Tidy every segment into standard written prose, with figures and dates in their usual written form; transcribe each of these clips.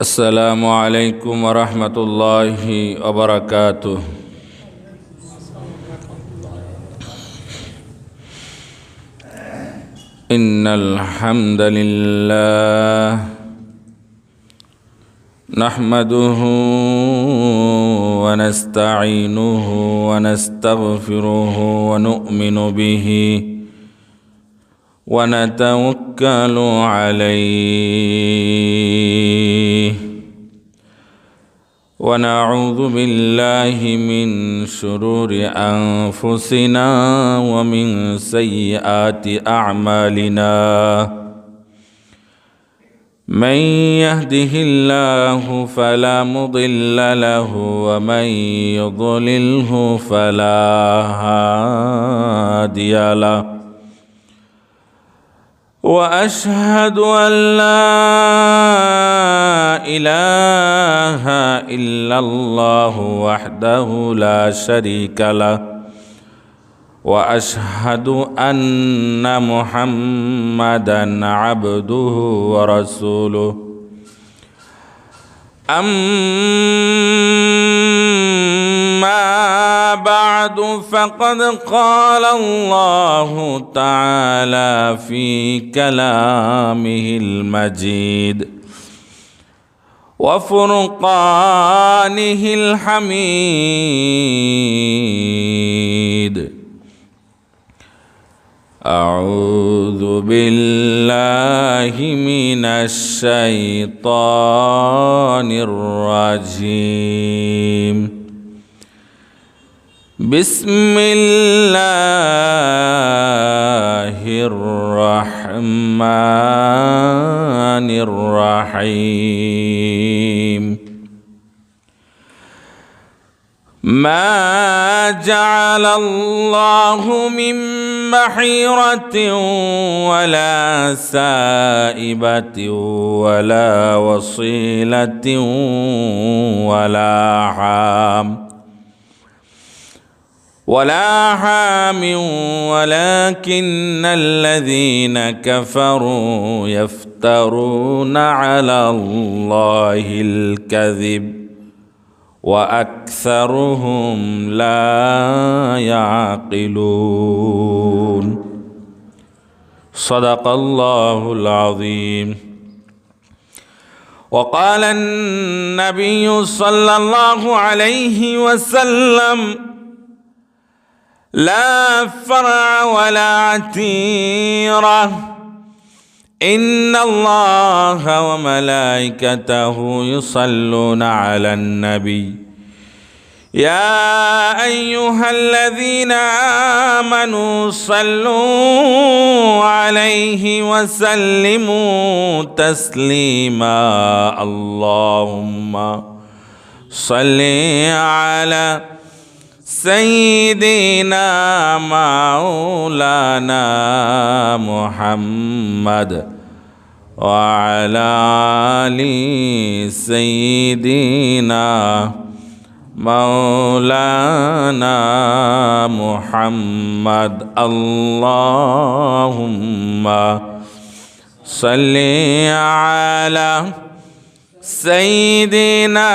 السلام عليكم ورحمة الله وبركاته. إن الحمد لله نحمده ونستعينه ونستغفره ونؤمن به ونتوكل عليه ونعوذ بالله من شرور أنفسنا ومن سيئات أعمالنا. من يهده الله فلا مضل له ومن يضلله فلا هادي له. وأشهد أن لا إله إلا الله وحده لا شريك له وأشهد أن محمدًا عبده ورسوله. أما بعد فقد قال الله تعالى في كلامه المجيد وفرقانه الحميد. أعوذ بالله من الشيطان الرجيم. بسم الله الرحمن الرحيم. ما جعل الله من بحيرة ولا سائبة ولا وصيلة ولا حام ولكن الذين كفروا يفترون على الله الكذب وأكثرهم لا يعقلون. صدق الله العظيم. وقال النبي صلى الله عليه وسلم: لا فرع ولا عتيرة، إن الله وملائكته يصلون على النبي يا أيها الذين آمنوا صلوا عليه وسلموا تسليما. اللهم صل على سيدنا مولانا محمد وعلى آل سيدنا مولانا محمد. اللهم صل على سيدنا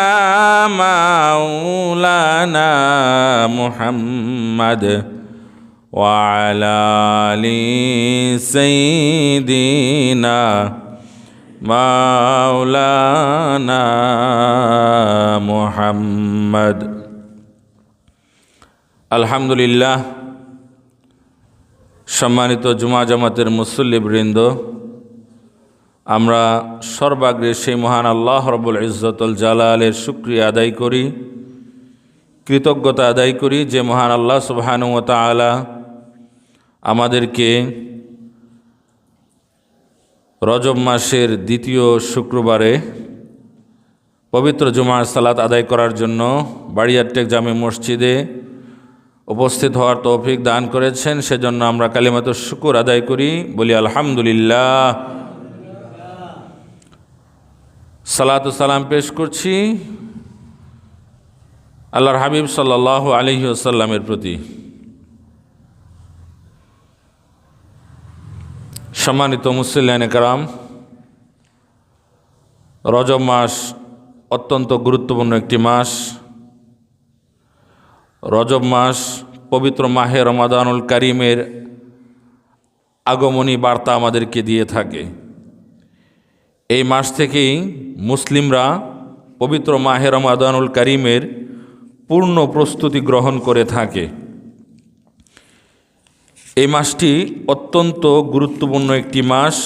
مولانا محمد وعلى آل سيدنا مولانا محمد। আলহামদুলিল্লাহ, সম্মানিত জুমা জামাতের মুসল্লিবৃন্দ, আমরা সর্বাগ্রে সেই মহান আল্লাহ রব্বুল ইজ্জতুল জালালের শুকরিয়া আদায় করি, কৃতজ্ঞতা আদায় করি যে মহান আল্লাহ সুবহানাহু ওয়া তাআলা আমাদেরকে রজব মাসের দ্বিতীয় শুক্রবারে পবিত্র জুমার সালাত আদায় করার জন্য বাড়িয়ারটেক জামে মসজিদে উপস্থিত হওয়ার তৌফিক দান করেছেন। সেজন্য আমরা কালিমাতুশ শুকর আদায় করি, বলি আলহামদুলিল্লাহ। সালাত ও সালাম পেশ করছি আল্লাহর হাবিব সাল্লাল্লাহু আলাইহি ওয়াসাল্লামের প্রতি। সম্মানিত মুসল্লিয়ানে কেরাম, রজব মাস অত্যন্ত গুরুত্বপূর্ণ একটি মাস। রজব মাস পবিত্র মাহে রমাদানুল কারিমের আগমনী বার্তা আমাদেরকে দিয়ে থাকে। এই মাস থেকেই মুসলিমরা পবিত্র মাহে রমাদানুল কারিমের পূর্ণ প্রস্তুতি গ্রহণ করে থাকে। এই মাসটি অত্যন্ত গুরুত্বপূর্ণ একটি মাস।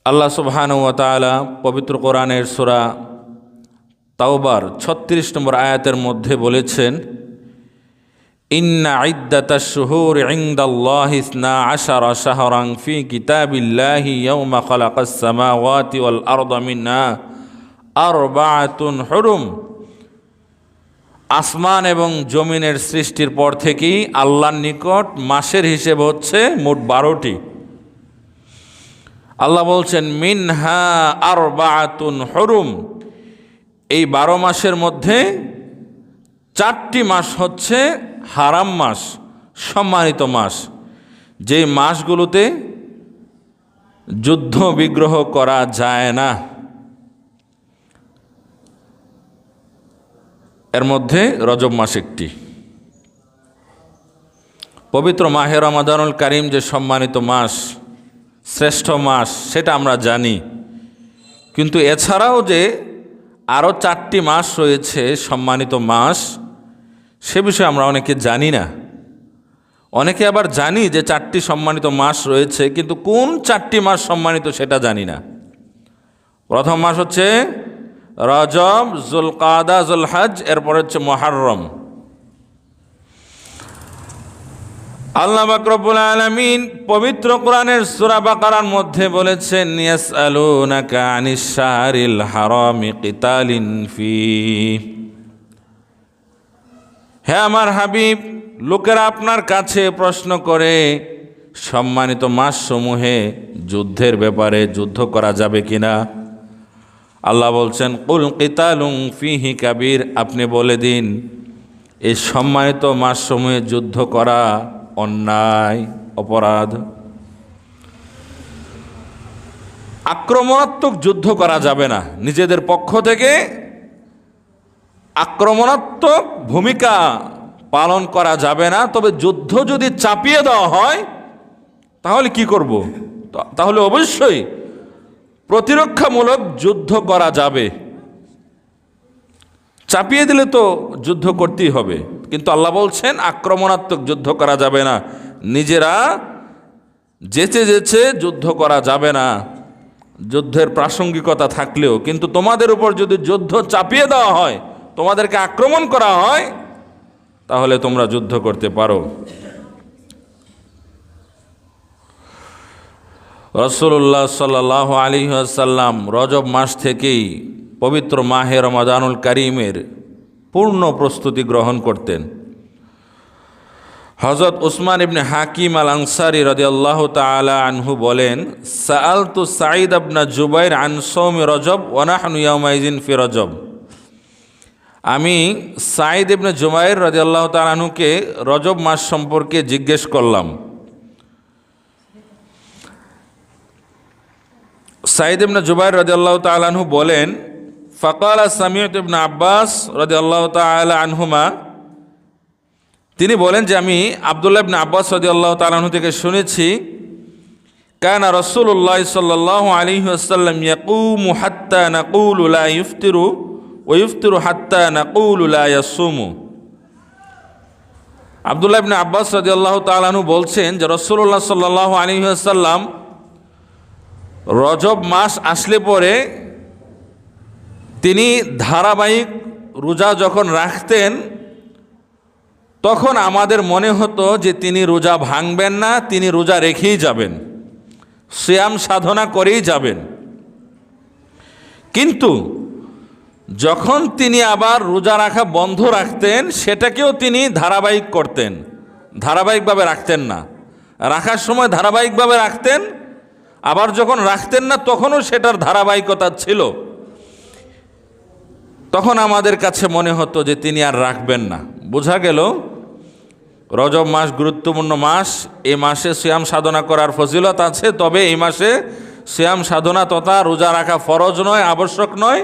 আল্লাহ সুবহানাহু ওয়া তাআলা পবিত্র কোরআনের সূরা তাওবার ৩৬ নম্বর আয়াতের মধ্যে বলেছেন, ইন্না ইদ্দাতাশ শুহুরি ইনদাল্লাহি 12 শাহরান ফি কিতাবিল্লাহি ইয়াওমা খালাকাস সামাওয়াতি ওয়াল আরদা মিনহা আরবাআতুন হুরুম। আসমান এবং জমিনের সৃষ্টির পর থেকেই আল্লাহর নিকট মাসের হিসেব হচ্ছে মোট 12টি। আল্লাহ বলছেন মিনহা আরবাআতুন হুরুম, এই 12 মাসের মধ্যে 4টি মাস হচ্ছে হারাম মাস, সম্মানিত মাস, যে মাসগুলোতে যুদ্ধ বিগ্রহ করা যায় না। এর মধ্যে রজব মাস একটি। পবিত্র মাহে রমাদানুল কারিম যে সম্মানিত মাস, শ্রেষ্ঠ মাস, সেটা আমরা জানি, কিন্তু এছাড়াও যে আরও 4টি মাস রয়েছে সম্মানিত মাস, সে বিষয়ে আমরা অনেকে জানি না। অনেকে আবার জানি যে 4টি সম্মানিত মাস রয়েছে, কিন্তু কোন 4টি মাস সম্মানিত সেটা জানি না। প্রথম মাস হচ্ছে রজব, যুলকাদা, যুলহজ, এরপর হচ্ছে মুহররম। আল্লাহ পাক রব্বুল আলামিন পবিত্র কোরআনের সূরা বাকারার মধ্যে বলেছেন, ইয়াসআলুনাকা আনিশ শাহরিল হারামি কিতালিন ফি। হে আমার হাবিব, লোকেরা আপনার কাছে প্রশ্ন করে সম্মানিত মাসসমূহে যুদ্ধের ব্যাপারে, যুদ্ধ করা যাবে কিনা। আল্লাহ বলছেন, কুল কিতালুন ফিহি কাবীর, আপনি বলে দিন এই সম্মানিত মাসসমূহে যুদ্ধ করা অন্যায়, অপরাধ। আক্রমণাত্মক যুদ্ধ করা যাবে না, নিজেদের পক্ষ থেকে আক্রমণাত্মক ভূমিকা পালন করা যাবে না। তবে যুদ্ধ যদি চাপিয়ে দেওয়া হয় তাহলে কি করব? তাহলে অবশ্যই প্রতিরক্ষামূলক যুদ্ধ করা যাবে। চাপিয়ে দিলে তো যুদ্ধ করতেই হবে, কিন্তু আল্লাহ বলছেন আক্রমণাত্মক যুদ্ধ করা যাবে না, নিজেরা যেচে যেচে যুদ্ধ করা যাবে না। যুদ্ধের প্রাসঙ্গিকতা থাকলেও কিন্তু তোমাদের উপর যদি যুদ্ধ চাপিয়ে দেওয়া হয়, তোমাদেরকে আক্রমণ করা হয়, তাহলে তোমরা যুদ্ধ করতে পারো। রাসূলুল্লাহ সাল্লাল্লাহু আলাইহি ওয়াসাল্লাম রজব মাস থেকেই পবিত্র মাহে রমাদানুল কারিমের পূর্ণ প্রস্তুতি গ্রহণ করতেন। হযরত উসমান ইবনে হাকিম আল আনসারী রাদিয়াল্লাহু তাআলা আনহু বলেন, সাআলতু সাঈদ ইবনে জুবাইর আন সাওমি রজব ওয়া নাহনু ইয়াওমাইযিন ফি রজব। আমি সাঈদ ইবনে জুবাইর রাদিয়াল্লাহু তাআলা আনহুকে রজব মাস সম্পর্কে জিজ্ঞেস করলাম। সাঈদ ইবনে জুবাইর রাদিয়াল্লাহু তাআলা আনহু বলেন, ফাকালা সামিউতু ইবনে আব্বাস রাদিয়াল্লাহু তাআলা আনহুমা, তিনি বলেন যে আমি আব্দুল্লাহ ইবনে আব্বাস রাদিয়াল্লাহু তাআলা আনহু থেকে শুনেছি, কানা রাসূলুল্লাহ সাল্লাল্লাহু আলাইহি ওয়াসাল্লাম ইয়াকুমু হাত্তা নাকুলু লা ইফতিরু ওয়া ইফতিরু হাত্তা নাকুলু লা ইয়াসুমু। আব্দুল্লাহ ইবনে আব্বাস রাদিয়াল্লাহু তাআলা আনহু বলছেন যে রাসূলুল্লাহ সাল্লাল্লাহু আলাইহি ওয়াসাল্লাম রজব মাস আসলে পরে তিনি ধারাবাহিক রোজা যখন রাখতেন, তখন আমাদের মনে হতো যে তিনি রোজা ভাঙবেন না, তিনি রোজা রেখেই যাবেন, সিয়াম সাধনা করেই যাবেন। কিন্তু যখন তিনি আবার রোজা রাখা বন্ধ রাখতেন, সেটাকেও তিনি ধারাবাহিক করতেন, ধারাবাহিকভাবে রাখতেন না। রাখার সময় ধারাবাহিকভাবে রাখতেন, আবার যখন রাখতেন না তখনও সেটার ধারাবাহিকতা ছিল। তখন আমাদের কাছে মনে হতো যে তিনি আর রাখবেন না। বোঝা গেল রজব মাস গুরুত্বপূর্ণ মাস। এই মাসে সিয়াম সাধনা করার ফজিলত আছে, তবে এই মাসে সিয়াম সাধনা তথা রোজা রাখা ফরজ নয়, আবশ্যক নয়,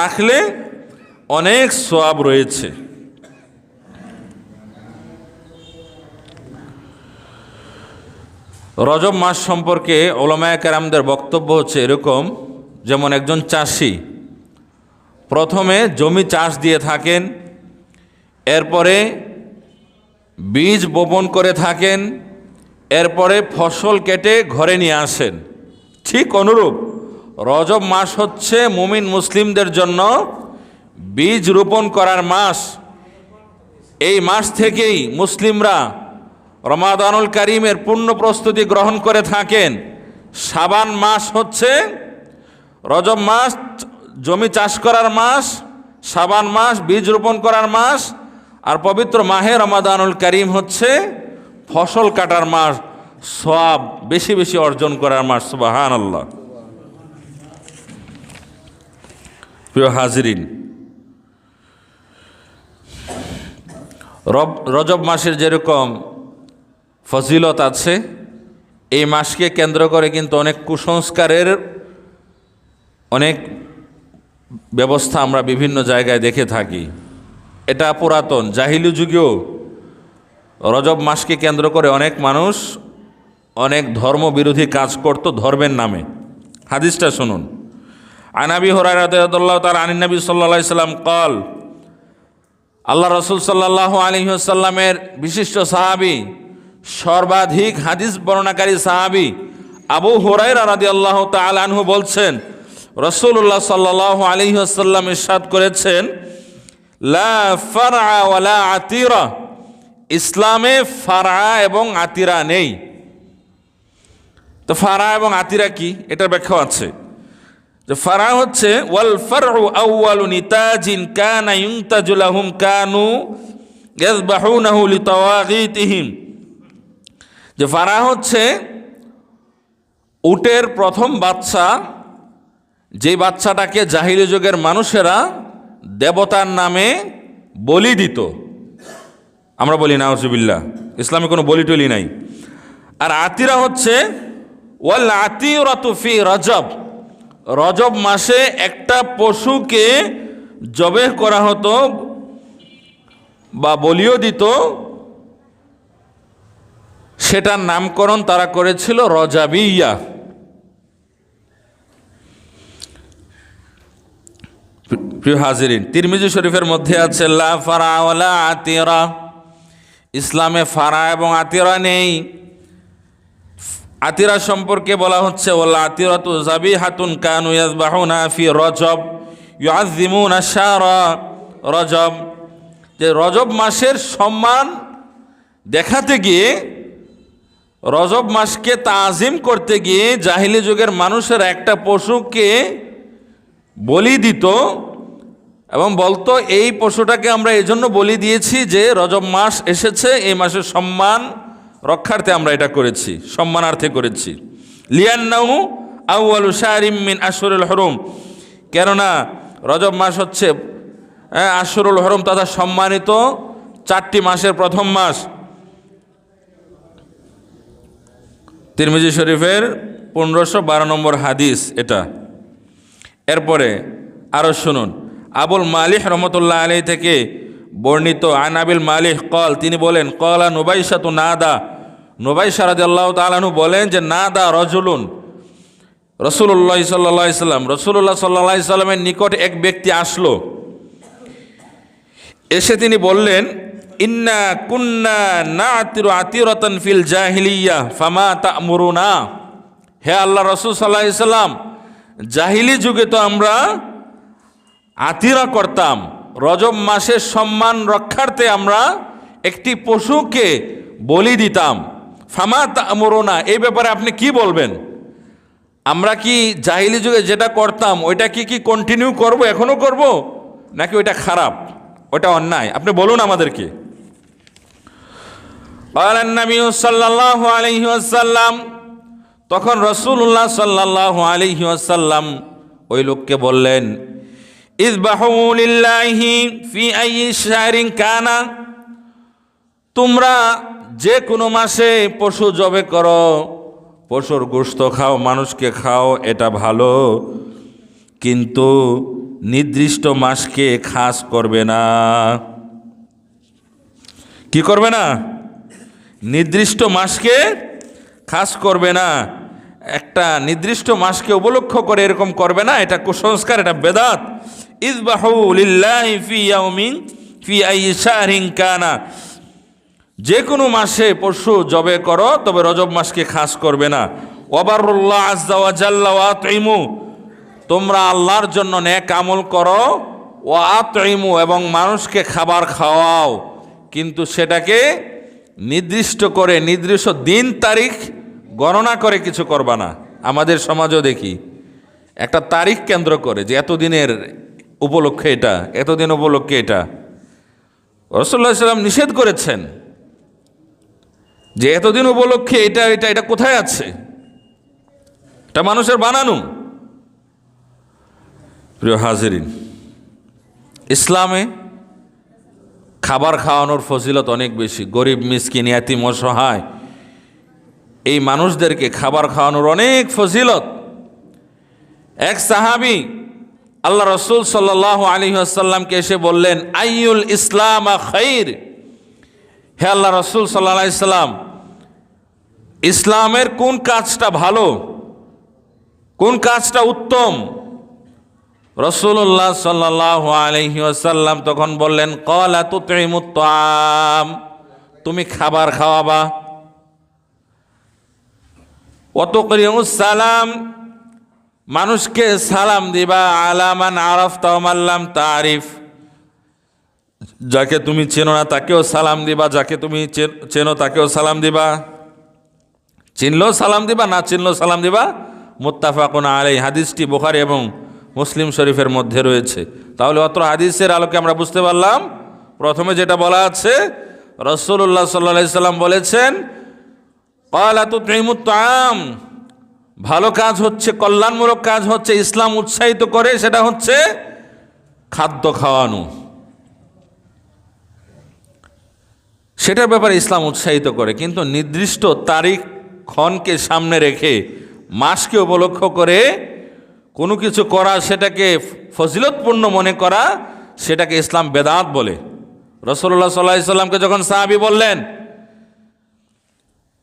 রাখলে অনেক সওয়াব রয়েছে। রজব মাস সম্পর্কে উলামায়ে কেরামদের বক্তব্য হচ্ছে এরকম, যেমন একজন চাষি প্রথমে জমি চাষ দিয়ে থাকেন, এরপরে বীজ বপন করে থাকেন, এরপরে ফসল কেটে ঘরে নিয়ে আসেন। ঠিক অনুরূপ রজব মাস হচ্ছে মুমিন মুসলিমদের জন্য বীজ রোপণ করার মাস। এই মাস থেকেই মুসলিমরা রমাদানুল কারিমের পূর্ণ প্রস্তুতি গ্রহণ করে থাকেন। শাবান মাস হচ্ছে রজব মাস জমি চাষ করার মাস, শাবান মাস বীজ রোপণ করার মাস, আর পবিত্র মাহে রমাদানুল কারিম হচ্ছে ফসল কাটার মাস, সওয়াব বেশি বেশি অর্জন করার মাস। সুবহানাল্লাহ। প্রিয় হাজিরিন, রজব মাসের যেরকম ফজিলত আছে, এই মাসকে কেন্দ্র করে কিন্তু অনেক কুসংস্কারের অনেক ব্যবস্থা আমরা বিভিন্ন জায়গায় দেখে থাকি। এটা পুরাতন জাহিলি যুগেও রজব মাসকে কেন্দ্র করে অনেক মানুষ অনেক ধর্মবিরোধী কাজ করত ধর্মের নামে। হাদিসটা শুনুন। আন আবি হুরায়রা রাদিয়াল্লাহু তাআলা আনিন নবী সাল্লাল্লাহু আলাইহি ওয়াসাল্লাম قال, আল্লাহ রাসূল সাল্লাল্লাহু আলাইহি ওয়াসাল্লামের বিশিষ্ট সাহাবী, সর্বাধিক হাদিস বর্ণনাকারী সাহাবী আবু হুরায়রা রাদিয়াল্লাহু তাআলা আনহু বলছেন, রাসূলুল্লাহ সাল্লাল্লাহু আলাইহি ওয়াসাল্লাম ইরশাদ করেছেন, লা ফারআ ওয়ালা আতিরা, ইসলামে ফারআ এবং আতিরা নেই। তো ফারআ এবং আতিরা কি, এটার ব্যাখ্যা আছে যে ফারআ হচ্ছে ওয়াল ফারউ আউয়ালু নিতাজিন কানা ইউনতাজু লাহুম কানু ইয়াযবাহুনাহু লিতাওয়াগীতিহিম। যে ফারআ হচ্ছে উটের প্রথম বাচ্চা, যে বাচ্চাটাকে জাহিলি যুগের মানুষেরা দেবতার নামে বলি দিত। আমরা বলি নাউজুবিল্লাহ, ইসলামে কোনো বলি টলি নাই। আর আতিরা হচ্ছে ওয়াল আতিরাতু ফি রজব, রজব মাসে একটা পশুকে জবেহ করা হতো বা বলিও দিত, সেটার নামকরণ তারা করেছিল রজাবিয়া। প্রিয় হাজিরিন, তিরমিজি শরীফের মধ্যে আছে লা ফারআ ওয়ালা আতিরা, ইসলামে ফারআ এবং আতিরা নেই। আতিরা সম্পর্কে বলা হচ্ছে ওয়াল আতিরাতু যাবিহাতুন কানু ইয়াযবাহুনা ফি রজব ইউআযযিমুনা শাহরা রজব। যে রজব মাসের সম্মান দেখাতে গিয়ে, রজব মাসকে তাজিম করতে গিয়ে জাহিলি যুগের মানুষের একটা পশুকে বলি দিত এবং বলতো এই পশুটাকে আমরা এই জন্য বলি দিয়েছি যে রজব মাস এসেছে, এই মাসের সম্মান রক্ষার্থে আমরা এটা করেছি, সম্মানার্থে করেছি। লিয়ান্নাহু আউয়ালু শাহরিম মিন আশহুরিল হুরুম, কেননা রজব মাস হচ্ছে আশহুরুল হুরুম তথা সম্মানিত 4টি মাসের প্রথম মাস। তিরমিজি শরীফের 1512 নম্বর হাদিস এটা। এরপরে আরও শুনুন, আবুল মালিহ রহমতুল্লাহ আলাইহি থেকে বর্ণিত, আন আবিল মালিহ কল, তিনি বলেন, কলা নুবাইশাতু নাদা, নুবাইশা রাদিয়াল্লাহু তাআলা আনহু বলেন যে নাদা রজুলুন রাসূলুল্লাহ সাল্লাল্লাহু আলাইহি সাল্লাম, রাসূলুল্লাহ সাল্লাল্লাহু আলাইহি সাল্লামের নিকট এক ব্যক্তি আসলো, এসে তিনি বললেন, ইন্না কুন্না নাতিরু আতিরাতান ফিল জাহিলিয়া ফামা তা'মুরুনা, হে আল্লাহ রাসূল সাল্লাল্লাহু আলাইহি সাল্লাম, জাহিলি যুগে তো আমরা আতিরা করতাম, রজব মাসের সম্মান রক্ষার্থে আমরা একটি পশুকে বলি দিতাম। ফামা তা'মুরুনা, এই ব্যাপারে আপনি কি বলবেন? আমরা কি জাহিলি যুগে যেটা করতাম ওইটা কি কন্টিনিউ করব, এখনো করব, নাকি ওইটা খারাপ, ওটা অন্যায়? আপনি বলুন আমাদেরকে। ক্বালান নবী সাল্লাল্লাহু আলাইহি ওয়াসাল্লাম, তখন রাসূলুল্লাহ সাল্লাল্লাহু আলাইহি ওয়াসাল্লাম ওই লোককে বললেন, ইযবাহু লিল্লাহি ফি আইয়ি শাহরিন কানা, তোমরা যে কোনো মাসে পশু জবে করো, পশুর গোশত খাও, মানুষকে খাও, এটা ভালো, কিন্তু নির্দিষ্ট মাসকে খাস করবে না। কি করবে না? নির্দিষ্ট মাসকে খাস করবে না। একটা নির্দিষ্ট মাসকে উপলক্ষ করে এরকম করবে না, এটা কুসংস্কার, এটা বেদাত। ইযবাহু লিল্লাহি ফি ইয়াউমিন ফি আইয়ি শাহরিন কানা, যে কোনো মাসে পশু জবে করো, তবে রজব মাসকে খাস করবে না। ওয়াবারুল্লাহ আযজা ওয়া জাল্লা ওয়া আতইমু, তোমরা আল্লাহর জন্য নেক আমল করো, ওয়া আতইমু, এবং মানুষকে খাবার খাওয়াও, কিন্তু সেটাকে নির্দিষ্ট করে, নির্দিষ্ট দিন তারিখ গণনা করে কিছু করবা না। আমাদের সমাজও দেখি একটা তারিখ কেন্দ্র করে যে এতদিনের উপলক্ষে এটা, এতদিন উপলক্ষে এটা। রাসূলুল্লাহ সাল্লাল্লাহু আলাইহি ওয়াসাল্লাম নিষেধ করেছেন যে এতদিন উপলক্ষে এটা এটা এটা কোথায় আছে? এটা মানুষের বানানো। প্রিয় হাজিরিন, ইসলামে খাবার খাওয়ানোর ফজিলত অনেক বেশি। গরিব, মিসকিন, ইয়াতীম, অসহায় এই মানুষদেরকে খাবার খাওয়ানোর অনেক ফজিলত। এক সাহাবী আল্লাহ রাসূল সাল্লাল্লাহু আলাইহি ওয়াসাল্লামকে এসে বললেন, আইয়ুল ইসলাম খাইর, হে আল্লাহ রাসূল সাল্লাল্লাহু আলাইহি ওয়াসাল্লাম, ইসলামের কোন কাজটা ভালো, কোন কাজটা উত্তম? রাসূলুল্লাহ সাল্লাল্লাহু আলাইহি ওয়াসাল্লাম তখন বললেন, ক্বালা তুতঈমুত তাআম, তুমি খাবার খাওয়াবা, ওয়া তুকরিউস সালাম, মানুষকে সালাম দিবা, আলা মান আরাফতা ওয়া মান লাম তারিফ, যাকে তুমি চেনো না তাকেও সালাম দিবা, যাকে তুমি চেনো তাকেও সালাম দিবা, চিনলেও সালাম দিবা, না চিনলেও সালাম দিবা। মুত্তাফাকুন আলাইহি, হাদিসটি বুখারী এবং মুসলিম শরীফের মধ্যে রয়েছে। তাহলে অত্র হাদিসের আলোকে আমরা বুঝতে পারলাম, প্রথমে যেটা বলা আছে, রাসূলুল্লাহ সাল্লাল্লাহু আলাইহি সাল্লাম বলেছেন, ক্বালা তুতঈমুত তাআম, ভালো কাজ হচ্ছে, কল্যাণমূলক কাজ হচ্ছে, ইসলাম উৎসাহিত করে, সেটা হচ্ছে খাদ্য খাওয়ানো। সেটার ব্যাপারে ইসলাম উৎসাহিত করে, কিন্তু নির্দিষ্ট তারিখ ক্ষণকে সামনে রেখে, মাসকে উপলক্ষ করে কোনো কিছু করা, সেটাকে ফজিলতপূর্ণ মনে করা, সেটাকে ইসলাম বেদাত বলে। রাসূলুল্লাহ সাল্লাল্লাহু আলাইহি সাল্লামকে যখন সাহাবী বললেন,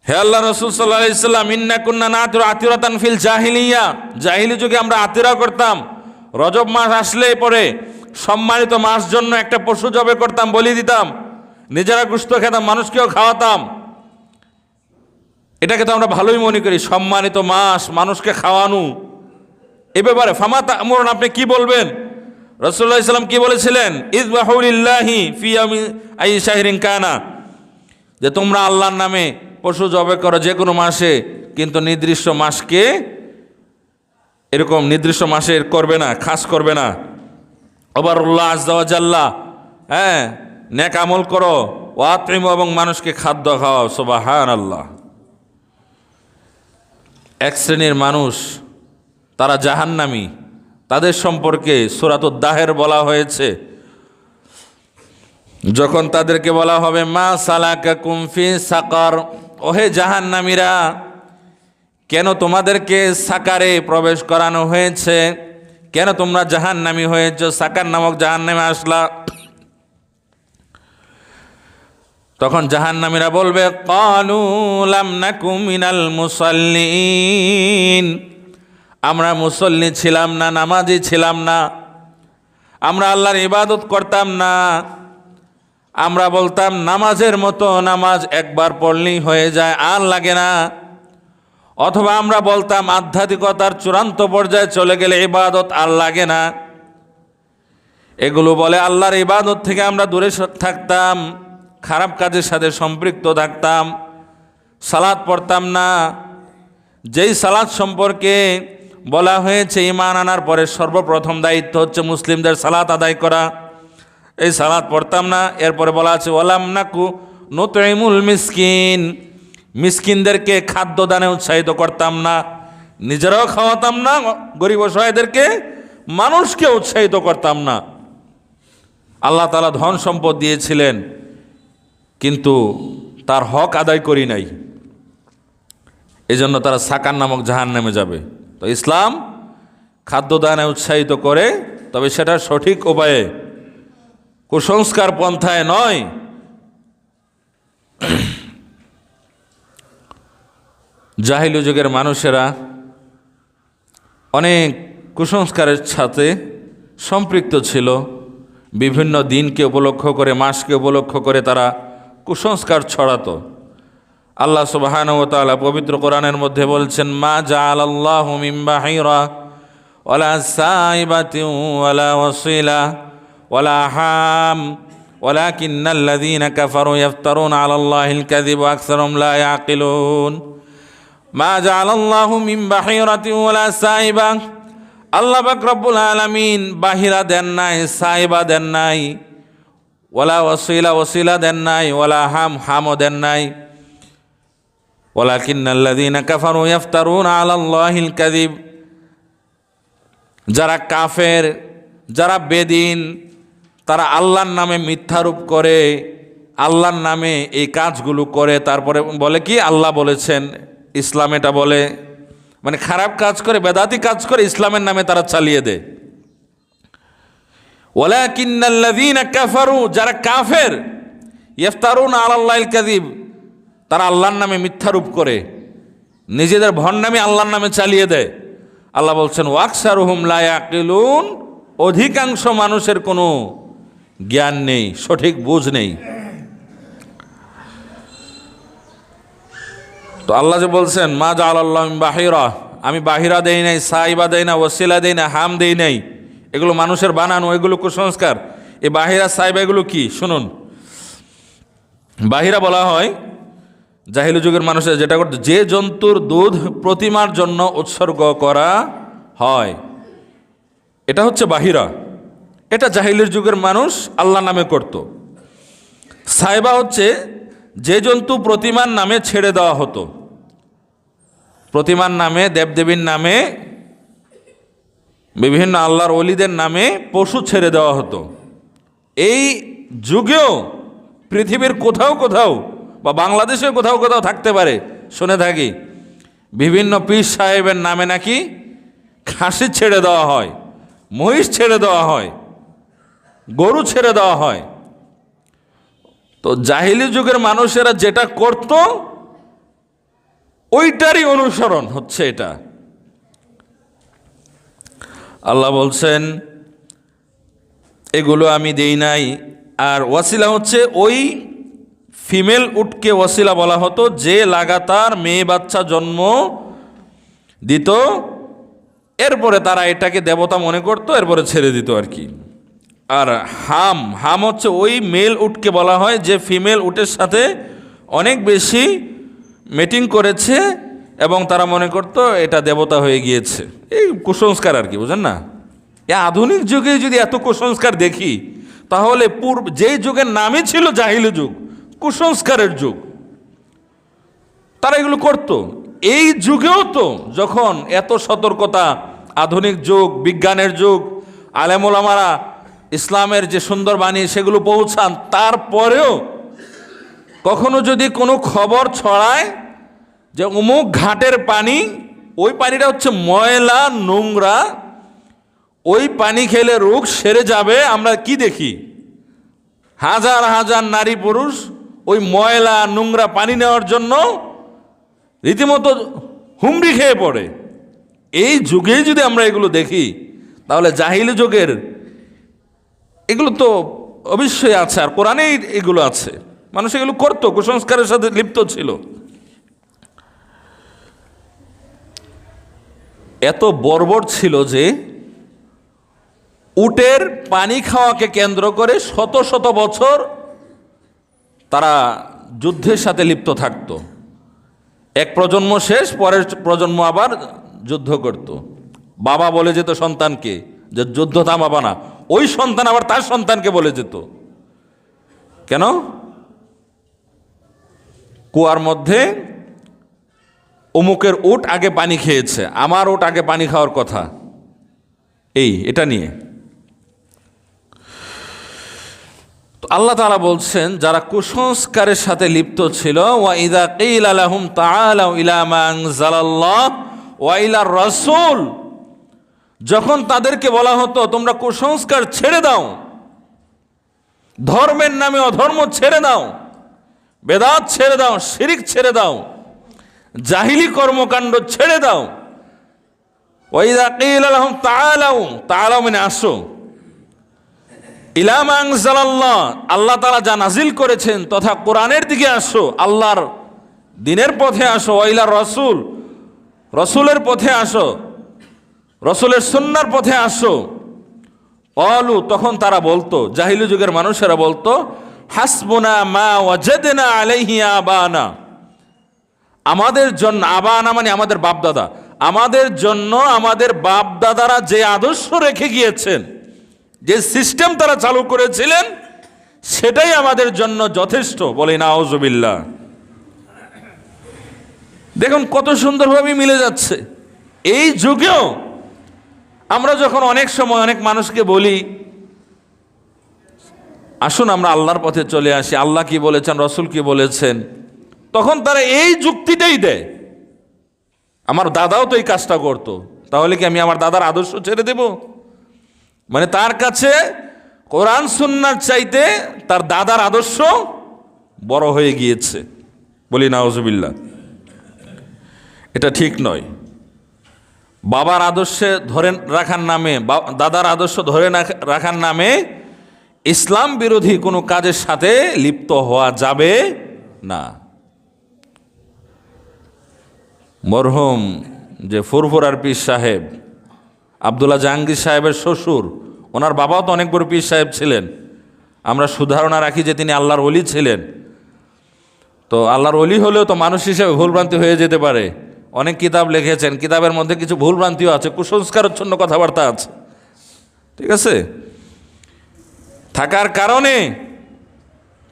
হে আল্লাহ রাসূল সাল্লাল্লাহু আলাইহি সাল্লাম, ইন্না কুন্না নাতিরু আতিরাতান ফিল জাহিলিয়া, জাহিলি যুগে আমরা আতিরা করতাম, রজব মাস আসলে পরে সম্মানিত মাস জন্য একটা পশু জবে করতাম, বলি দিতাম, নিজেরা গোশত খেতাম, মানুষকেও খাওয়াতাম। এটাকে তো আমরা ভালোই মনে করি, সম্মানিত মাস, মানুষকে খাওয়ানো। এ ব্যাপারে ফামা তা'মুরুন, আপনি কি বলবেন? রাসূলুল্লাহ সাল্লাল্লাহু আলাইহি সাল্লাম কি বলেছিলেন? ইযবাহু লিল্লাহি ফি ইয়াউমিন আইয়ি শাহরিন কানা, যে তোমরা আল্লাহর নামে পশু জবে করো যে কোনো মাসে, কিন্তু নির্দিষ্ট মাসকে এরকম নির্দিষ্ট মাসে করবে না, খাস করবে না। ওয়াবারুল্লাহ আযজা ওয়া জাল্লা, হ্যাঁ, নেক আমল করো, ওয়া আতঈমু, এবং মানুষকে খাদ্য খাওয়াও। সুবহানাল্লাহ। এক শ্রেণীর মানুষ, তারা জাহান্নামী, তাদের সম্পর্কে সূরাতুদ দাহের বলা হয়েছে, যখন তাদেরকে বলা হবে, মা সালাকাকুম ফি সাকার, ওহে জাহান্নামীরা, কেন তোমাদেরকে সাকারে প্রবেশ করানো হয়েছে, কেন তোমরা জাহান্নামী হয়েছো, সাকার নামক জাহান্নামে আসলা? তখন জাহান্নামীরা বলবে, ক্বালু লাম নাকু মিনাল মুসাল্লিন, আমরা মুসল্লি ছিলাম না, নামাজি ছিলাম না, আমরা আল্লাহর ইবাদত করতাম না, আমরা বলতাম নামাজের মতো নামাজ একবার পড়লেই হয়ে যায়, আর লাগে না। অথবা আমরা বলতাম আধ্যাত্মিকতার চূড়ান্ত পর্যায়ে চলে গেলে ইবাদত আর লাগে না। এগুলো বলে আল্লাহর ইবাদত থেকে আমরা দূরে থাকতাম, খারাপ কাজের সাথে সম্পৃক্ত থাকতাম, সালাত পড়তাম না। যেই সালাত সম্পর্কে বলা হয়েছে ঈমান আনার পরে সর্বপ্রথম দায়িত্ব হচ্ছে মুসলিমদের সালাত আদায় করা, এই সালাত পড়তাম না। এরপরে বলা আছে ওয়ালাম নাকু নুতঈমুল মিসকিন, মিসকিনদেরকে খাদ্য দানে উৎসাহিত করতাম না, নিজেরাও খাওয়াতাম না গরিব অসহায়দেরকে, মানুষকে উৎসাহিত করতাম না। আল্লাহ তাআলা ধন সম্পদ দিয়েছিলেন, কিন্তু তার হক আদায় করি নাই, এজন্য তারা সাকার নামক জাহান্নামে যাবে। তো ইসলাম খাদ্যদানে উৎসাহিত করে, তবে সেটা সঠিক উপায়ে, কুসংস্কার পন্থায় নয়। জাহিলি যুগের মানুষেরা অনেক কুসংস্কারের সাথে সম্পৃক্ত ছিল। বিভিন্ন দিনকে উপলক্ষ করে, মাসকে উপলক্ষ করে তারা কুসংস্কার ছড়াতো। আল্লাহ সুবহানাহু ওয়া তাআলা পবিত্র কোরআনের মধ্যে বলছেন, মা জাআলাল্লাহু মিন বাহিরা ওয়ালা সাইবাতিন ওয়ালা ওয়াসিলা ওয়ালা হাম ওয়ালাকিন্নাল্লাযীনা কাফারু ইফতারুনা আলাল্লাহিল কাযিব ওয়া আকসারুহুম লা ইয়াকিলুন। মা জাআলাল্লাহু মিন বাহিরাতিন ওয়ালা সাইবা, আল্লাহ পাক রব্বুল আলামিন বাহিরা দেন নাই, সাইবা দেন নাই, ওয়ালা ওয়াসিলা, ওয়াসিলা দেন নাই, ওয়ালা হাম, হামও দেন নাই। ওয়ালাকিন্নাল্লাযীনা কাফারু ইফতারুনা আলাল্লাহিল কাযিব, যারা কাফের, যারা বেদিন, তারা আল্লাহর নামে মিথ্যারোপ করে, আল্লাহর নামে এই কাজগুলো করে, তারপরে বলে কি আল্লাহ বলেছেন, ইসলাম এটা বলে, মানে খারাপ কাজ করে, বেদাতি কাজ করে ইসলামের নামে তারা চালিয়ে দেয়। ওয়ালাকিন্নাল্লাযীনা কাফারু, যারা কাফের, ইফতারুনা আলাল্লাহিল কাযিব, তারা আল্লাহর নামে মিথ্যারোপ করে, নিজেদের ভণ্ডামি আল্লাহর নামে চালিয়ে দেয়। আল্লাহ বলছেন ওয়া আকসারুহুম লা ইয়াকিলুন, অধিকাংশ মানুষের কোনো জ্ঞান নেই, সঠিক বুঝ নেই। তো আল্লাহ যে বলছেন মা জাআলাল্লাহু মিন বাহিরা, আমি বাহিরা দেই নাই, সাইবা দেই না, ওয়াসিলা দেই না, হাম দেই নাই, এগুলো মানুষের বানানো, এগুলো কুসংস্কার। এই বাহিরা সাইবা এগুলো কি শুনুন। বাহিরা বলা হয় জাহিলি যুগের মানুষের যেটা করতো, যে জন্তুর দুধ প্রতিমার জন্য উৎসর্গ করা হয়, এটা হচ্ছে বাহিরা। এটা জাহিলির যুগের মানুষ আল্লাহ নামে করত। সাইবা হচ্ছে যে জন্তু প্রতিমার নামে ছেড়ে দেওয়া হতো, প্রতিমার নামে, দেবদেবীর নামে, বিভিন্ন আল্লাহর ওলিদের নামে পশু ছেড়ে দেওয়া হতো। এই যুগেও পৃথিবীর কোথাও কোথাও বা বাংলাদেশে কোথাও কোথাও থাকতে পারে, শুনে থাকি বিভিন্ন পীর সাহেবের নামে নাকি খাসি ছেড়ে দেওয়া হয়, মহিষ ছেড়ে দেওয়া হয়, গরু ছেড়ে দেওয়া হয়। তো জাহিলি যুগের মানুষেরা যেটা করত ওইটারই অনুসরণ হচ্ছে এটা। আল্লাহ বলছেন এগুলো আমি দেই নাই। আর ওয়াসিলা হচ্ছে ওই ফিমেল উটকে ওয়াসিলা বলা হতো যে লাগাতার মেয়ে বাচ্চা জন্ম দিত, এরপরে তারা এটাকে দেবতা মনে করত, এরপরে ছেড়ে দিত আর কি। আর হাম, হাম হচ্ছে ওই মেল উটকে বলা হয় যে ফিমেল উটের সাথে অনেক বেশি মিটিং করেছে এবং তারা মনে করত এটা দেবতা হয়ে গিয়েছে। এই কুসংস্কার আর কি, বুঝেন না? এই আধুনিক যুগে যদি এত কুসংস্কার দেখি, তাহলে যেই যুগের নামই ছিল জাহিলি যুগ, কুসংস্কারের যুগ, তারা এগুলো করত। এই যুগেও তো যখন এত সতর্কতা, আধুনিক যুগ, বিজ্ঞানের যুগ, আলেম ওলামারা ইসলামের যে সুন্দর বাণী সেগুলো পৌঁছান, তারপরেও কখনো যদি কোনো খবর ছড়ায় যে অমুক ঘাটের পানি, ওই পানিটা হচ্ছে ময়লা নোংরা, ওই পানি খেলে রোগ সেরে যাবে, আমরা কি দেখি? হাজার হাজার নারী পুরুষ ওই ময়লা নোংরা পানি নেওয়ার জন্য রীতিমতো হুমড়ি খেয়ে পড়ে। এই যুগেই যদি আমরা এগুলো দেখি, তাহলে জাহিলি যুগের এগুলো তো অবশ্যই আছে, আর কোরআনেই এগুলো আছে। মানুষ এগুলো করতো, কুসংস্কারের সাথে লিপ্ত ছিল। এত বর্বর ছিল যে উটের পানি খাওয়াকে কেন্দ্র করে শত শত বছর তারা যুদ্ধের সাথে লিপ্ত থাকত। এক প্রজন্ম শেষ, পরের প্রজন্ম আবার যুদ্ধ করত। বাবা বলে যেত সন্তানকে যে যুদ্ধ থামাবা না, ওই সন্তান আবার তার সন্তানকে বলে যেত, কেন? কুয়ার মধ্যে অমুকের উট আগে পানি খেয়েছে, আমার উট আগে পানি খাওয়ার কথা, এটা নিয়ে। তো আল্লাহ তাআলা বলছেন যারা কুসংস্কারের সাথে লিপ্ত ছিল, ওয়া ইযা কিলা লাহুম তাআলাউ ইলা মা আনজালাল্লাহ ওয়া ইলার রাসূল, যখন তাদেরকে বলা হতো তোমরা কুসংস্কার ছেড়ে দাও, ধর্মের নামে অধর্ম ছেড়ে দাও, বেদাত ছেড়ে দাও, শিরিক ছেড়ে দাও, জাহিলি কর্মকাণ্ড ছেড়ে দাও। ওয়া ইযা কিলা লাহুম তাআলাউ, তাআলাউ মানে আসো, ইলা মা আনজালাল্লাহ, আল্লাহ তাআলা যা নাজিল করেছেন তথা কোরআনের দিকে আসো, আল্লাহর দ্বীনের পথে আসো, ওয়া ইলার রাসূল, রাসূলের পথে আসো, রাসূলের সুন্নাহর পথে আসো। ক্বালু, তখন তারা বলতো, জাহিলি যুগের মানুষেরা বলতো, হাসবুনা মা ওয়াজাদনা আলাইহি আবানা, আমাদের জন্য, আবানা মানে আমাদের বাপদাদা, আমাদের জন্য আমাদের বাপদাদারা যে আদর্শ রেখে গিয়েছেন, যে সিস্টেম তারা চালু করেছিলেন, সেটাই আমাদের জন্য যথেষ্ট। বলি নাউজুবিল্লাহ। দেখুন কত সুন্দরভাবে মিলে যাচ্ছে। এই যুগেও আমরা যখন অনেক সময় অনেক মানুষকে বলি আসুন আমরা আল্লাহর পথে চলে আসি, আল্লাহ কি বলেছেন, রসুল কি বলেছেন, তখন তারা এই যুক্তিটাই দেয়, আমার দাদাও তো এই কাজটা করতো, তাহলে কি আমি আমার দাদার আদর্শ ছেড়ে দেব? মানে তার কাছে কোরআন সুন্নাহর চাইতে তার দাদার আদর্শ বড় হয়ে গিয়েছে। বলি নাউজুবিল্লাহ। এটা ঠিক নয়। বাবার আদর্শে ধরে রাখার নামে, দাদার আদর্শ ধরে রাখার নামে ইসলাম বিরোধী কোনো কাজের সাথে লিপ্ত হওয়া যাবে না। মরহুম যে ফুরফুরার পীর সাহেব আব্দুল্লাহ জাহাঙ্গীর সাহেবের শ্বশুর, ওনার বাবাও তো অনেক বড় পীর সাহেব ছিলেন। আমরা সুধারণা রাখি যে তিনি আল্লাহর ওলি ছিলেন। তো আল্লাহর ওলি হলেও তো মানুষ হিসেবে ভুলভ্রান্তি হয়ে যেতে পারে। অনেক কিতাব লিখেছেন, কিতাবের মধ্যে কিছু ভুলভ্রান্তিও আছে, কুসংস্কারচ্ছন্ন কথাবার্তা আছে, ঠিক আছে? থাকার কারণে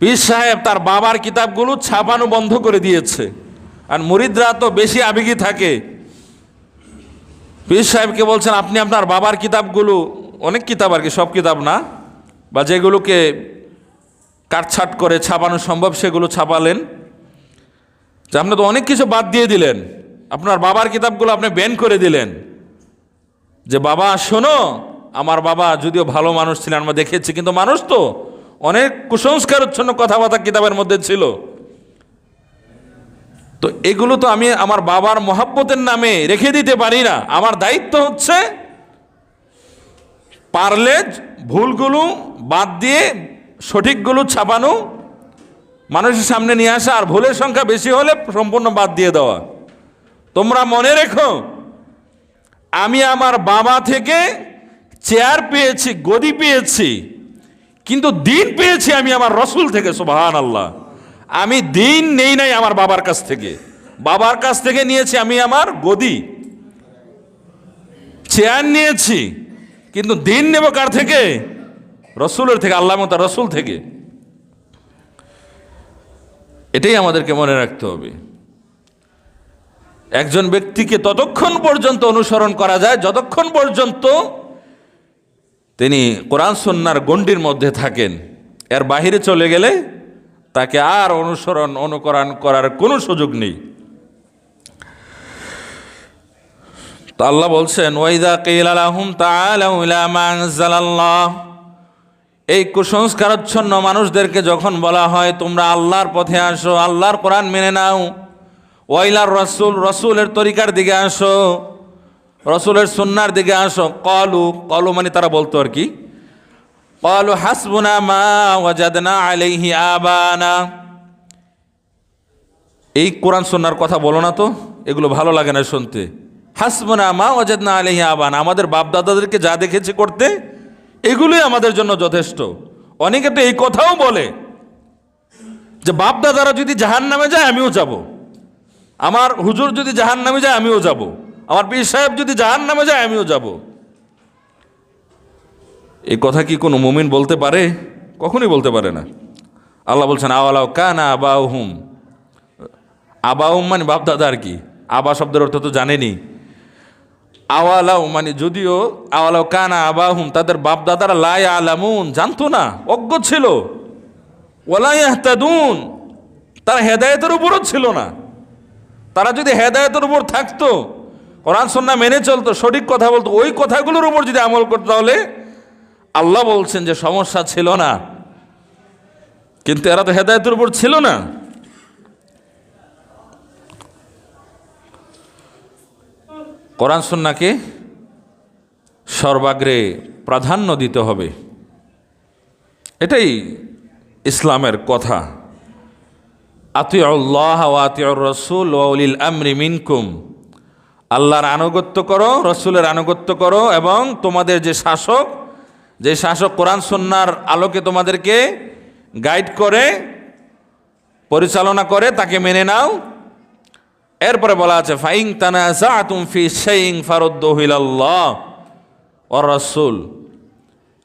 পীর সাহেব তার বাবার কিতাবগুলো ছাপানো বন্ধ করে দিয়েছে। আর মুরিদরা তো বেশি আবেগী থাকে। পীর সাহেবকে বলছেন আপনি আপনার বাবার কিতাবগুলো, অনেক কিতাব আর কি, সব কিতাব না, বা যেগুলোকে কাটছাট করে ছাপানো সম্ভব সেগুলো ছাপালেন। যে আপনি তো অনেক কিছু বাদ দিয়ে দিলেন, আপনার বাবার কিতাবগুলো আপনি ব্যান করে দিলেন। যে বাবা শোনো, আমার বাবা যদিও ভালো মানুষ ছিলেন আমরা দেখেছি, কিন্তু মানুষ তো অনেক কুসংস্কারচ্ছন্ন কথাবার্তা কিতাবের মধ্যে ছিল। তো এগুলো তো আমি আমার বাবার মহাব্বতের নামে রেখে দিতে পারি না। আমার দায়িত্ব হচ্ছে পারলে ভুলগুলো বাদ দিয়ে সঠিকগুলো ছাপানো, মানুষের সামনে নিয়ে আসা, আর ভুলের সংখ্যা বেশি হলে সম্পূর্ণ বাদ দিয়ে দেওয়া। তোমরা মনে রেখো, আমি আমার বাবা থেকে চেয়ার পেয়েছি, গদি পেয়েছি, কিন্তু দিন পেয়েছি আমি আমার রসুল থেকে। সুবহানাল্লাহ। আমি দিন নেই নাই আমার বাবার কাছ থেকে, বাবার কাছ থেকে নিয়েছি আমি আমার গদি, চেয়ার নিয়েছি, কিন্তু দিন নেব কার থেকে? রসুলের থেকে, আল্লাহ তার রসুল থেকে। এটাই আমাদেরকে মনে রাখতে হবে। একজন ব্যক্তিকে ততক্ষণ পর্যন্ত অনুসরণ করা যায় যতক্ষণ পর্যন্ত তিনি কোরআন সুন্নাহর গণ্ডির মধ্যে থাকেন। এর বাহিরে চলে গেলে তাকে আর অনুকরণ করার কোনো সুযোগ নেই। তো আল্লাহ বলছেন ওয়াইদা কিলা লাহুম তাআলাউ ইলা মা আনজালাল্লাহ, এই কুসংস্কারাচ্ছন্ন মানুষদেরকে যখন বলা হয় তোমরা আল্লাহর পথে আসো, আল্লাহর কোরআন মেনে নাও, ওয়াইলার রসুল, রসুলের তরিকার দিকে আসো, রসুলের সুন্নাহর দিকে আসো, কলু মানে তারা বলতো আর কি, ক্বালু হাসবুনা মা ওয়াজাদনা আলাইহি আবানা। এই কোরআন সুন্নাহর কথা বলো না তো, এগুলো ভালো লাগে না শুনতে। হাসবুনা মা ওয়াজাদনা আলাইহি আবানা, আমাদের বাপ দাদাদেরকে যা দেখেছি করতে এগুলোই আমাদের জন্য যথেষ্ট। অনেকে তো এই কথাও বলে যে বাপ দাদারা যদি জাহান্নামে যায় আমিও যাব, আমার হুজুর যদি জাহান্নামে যায় আমিও যাব, আমার পীর সাহেব যদি জাহান্নামে যায় আমিও যাব। এই কথা কি কোনো মুমিন বলতে পারে? কখনোই বলতে পারে না। আল্লাহ বলছেন আওয়ালাউ কানা আবাউহুম, আবাউহুম মানে বাপ দাদা আর কি, আবা শব্দের অর্থ তো জানেনি। আওয়ালাউ মানে যদিও, আওয়ালাউ কানা আবাহুম তাদের বাপ দাদারা লা ইয়ালামুন জানতো না, অজ্ঞ ছিল, ওয়ালা ইয়াহতাদুন, তারা হেদায়েতের উপরও ছিল না। তারা যদি হেদায়েতের উপর থাকতো, কোরআন সুন্নাহ মেনে চলতো, সঠিক কথা বলতো, ওই কথাগুলোর উপর যদি আমল করতে, তাহলে আল্লাহ বলছেন যে সমস্যা ছিল না। কিন্তু এরা তো হেদায়েতের উপর ছিল না। কোরআন সুন্নাহকে সর্বাগ্রে প্রাধান্য দিতে হবে, এটাই ইসলামের কথা। আতিউল্লাহ ওয়া আতিউর রাসূল ওয়া উলিল আমরি মিনকুম, আল্লাহর আনুগত্য করো, রসুলের আনুগত্য করো, এবং তোমাদের যে শাসক কোরআন সুন্নাহর আলোকে তোমাদেরকে গাইড করে, পরিচালনা করে, তাকে মেনে নাও। এরপরে বলা আছে ফাইন তানাযাতুম ফি শাইইন ফারুদ্দুহু ইলাল্লাহ ওয়ার রাসূল,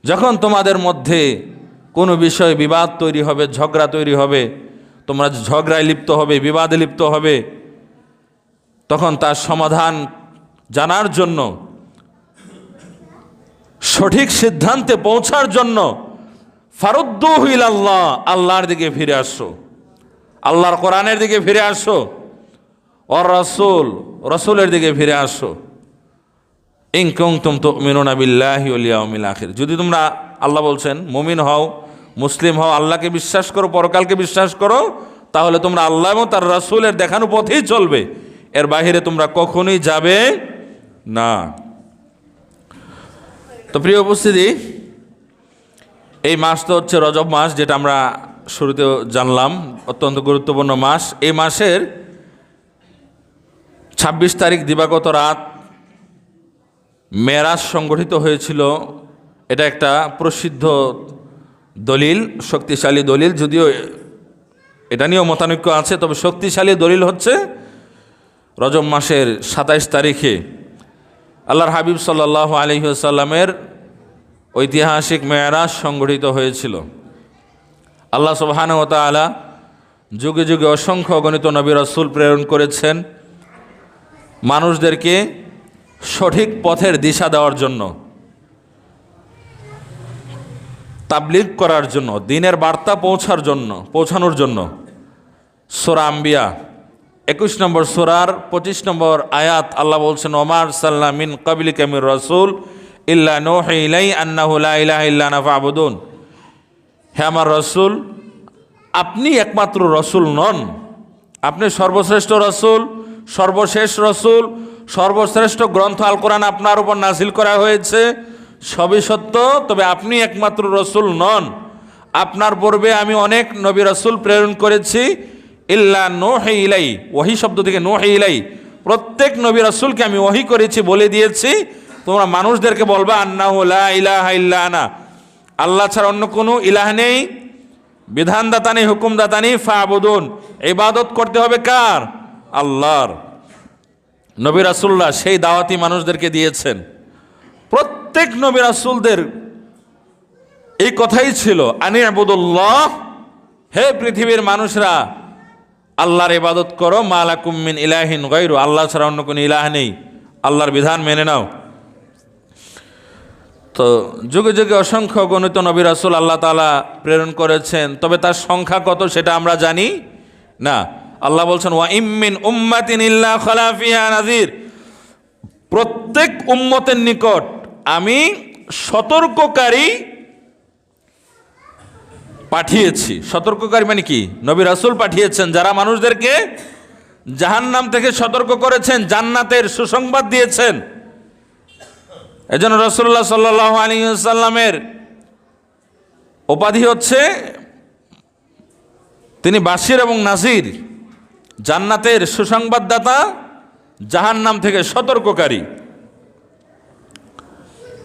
যখন তোমাদের মধ্যে কোনো বিষয়ে বিবাদ তৈরি হবে, ঝগড়া তৈরি হবে, তোমরা ঝগড়ায় লিপ্ত হবে, বিবাদে লিপ্ত হবে, তখন তার সমাধান জানার জন্য, সঠিক সিদ্ধান্তে পৌঁছার জন্য ফারুদ্দুহু ইলাল্লাহ, আল্লাহর দিকে ফিরে আসো, আল্লাহর কোরআনের দিকে ফিরে আসো, ওয়ার রাসূল, রাসূলের দিকে ফিরে আসো। ইন কুনতুম তুমিনুনা বিল্লাহি ওয়াল ইয়াউমিল আখির, যদি তোমরা, আল্লাহ বলছেন, মুমিন হও, মুসলিম হও, আল্লাহকে বিশ্বাস করো, পরকালকে বিশ্বাস করো, তাহলে তোমরা আল্লাহ এবং তার রাসূলের দেখানো পথেই চলবে, এর বাইরে তোমরা কখনোই যাবে না। তো প্রিয় উপস্থিতি, এই মাস তো হচ্ছে রজব মাস, যেটা আমরা শুরুতে জানলাম, অত্যন্ত গুরুত্বপূর্ণ মাস। এই মাসের 26 তারিখ দিবাগত রাত মেরাজ সংগঠিত হয়েছিল। এটা একটা প্রসিদ্ধ দলিল, শক্তিশালী দলিল, যদিও এটা নিয়েও মতানৈক্য আছে, তবে শক্তিশালী দলিল হচ্ছে রজব মাসের 27 তারিখে আল্লাহর হাবিব সাল্লাল্লাহু আলাইহি ওয়াসাল্লামের ঐতিহাসিক মেরাজ সংগঠিত হয়েছিল। আল্লাহ সুবহানাহু ওয়া তাআলা যুগে যুগে অসংখ্য অগণিত নবী রাসূল প্রেরণ করেছেন মানুষদেরকে সঠিক পথের দিশা দেওয়ার জন্য, তাবলীগ করার জন্য, দ্বীনের বার্তা পৌঁছানোর জন্য। সূরা আম্বিয়া 21 নম্বর সূরার 25 নম্বর আয়াত, আল্লাহ বলছেন ওমা আরসালনা মিন ক্বাবলিকা মির রাসূল ইল্লা নূহি ইলাইহি আন্নাহু লা ইলাহা ইল্লা আনা ফা'বুদুন, হে আমার রাসূল, আপনি একমাত্র রাসূল নন, আপনি সর্বশ্রেষ্ঠ রাসূল, সর্বশেষ রাসূল, সর্বশ্রেষ্ঠ গ্রন্থ আল কোরআন আপনার উপর নাজিল করা হয়েছে, সবই সত্য, তবে আপনি একমাত্র রাসূল নন, আপনার পূর্বে আমি অনেক নবী রাসূল প্রেরণ করেছি। ইল্লা নূহি ইলাইহি, ওহী শব্দ থেকে নূহি ইলাইহি, প্রত্যেক নবী রাসূলকে আমি ওহী করেছি, বলে দিয়েছি, তোমরা মানুষদেরকে বলবা আন্নাহু লা ইলাহা ইল্লা আনা, আল্লাহ ছাড়া অন্য কোনো ইলাহ নেই, বিধানদাতা নেই, হুকুমদাতা নেই, ফা'বুদুন, ইবাদত করতে হবে কার? আল্লাহর। নবী রাসূলরা সেই দাওয়াতি মানুষদেরকে দিয়েছেন। প্রত্যেক নবী রাসূলদের এই কথাই ছিল, আনি ইবুদুল্লাহ, হে পৃথিবীর মানুষরা, আল্লাহর ইবাদত করো, মা লাকুম মিন ইলাহিন গায়রু, আল্লাহ ছাড়া অন্য কোনো ইলাহ নেই, আল্লাহর বিধান মেনে নাও। তো যুগে যুগে অসংখ্য গণিত নবী রাসূল আল্লাহ তাআলা প্রেরণ করেছেন, তবে তার সংখ্যা কত সেটা আমরা জানি না। আল্লাহ বলছেন ওয়া ইম মিন উম্মাতিন ইল্লা খালা ফিহা নাযির, প্রত্যেক উম্মতের নিকট আমি সতর্ককারী পাঠিয়েছি। সতর্ককারী মানে কি? নবী রাসূল পাঠিয়েছেন যারা মানুষদেরকে জাহান্নাম থেকে সতর্ক করেছেন, জান্নাতের সুসংবাদ দিয়েছেন। এজন্য রাসূলুল্লাহ সাল্লাল্লাহু আলাইহি ওয়াসাল্লামের উপাধি হচ্ছে তিনি বাশির এবং নাজির, জান্নাতের সুসংবাদদাতা, জাহান্নাম থেকে সতর্ককারী।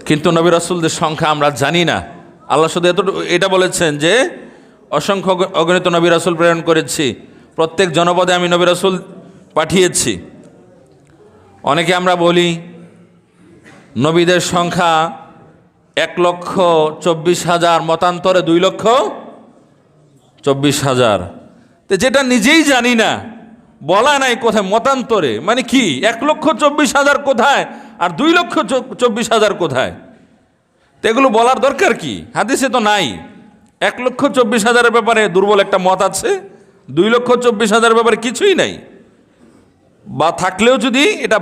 কিন্তু নবী রাসূলদের সংখ্যা আমরা জানি না। আল্লাহ শুধু এটা বলেছেন যে অসংখ্য অগণিত নবী রাসূল প্রেরণ করেছি, প্রত্যেক জনপদে আমি নবী রাসূল পাঠিয়েছি। অনেকে আমরা বলি নবীদের সংখ্যা 1,24,000, মতান্তরে 2,24,000, তো যেটা নিজেই জানি না, বলা নাই কোথায়, মতান্তরে মানে কি 1,24,000 কোথায় আর 2,24,000 কোথায়? তো এগুলো বলার দরকার কি? হাদিসে তো নাই। 1,24,000 ব্যাপারে দুর্বল একটা মত আছে, 2,24,000 ব্যাপারে কিছুই নাই, বা থাকলেও যদি এটা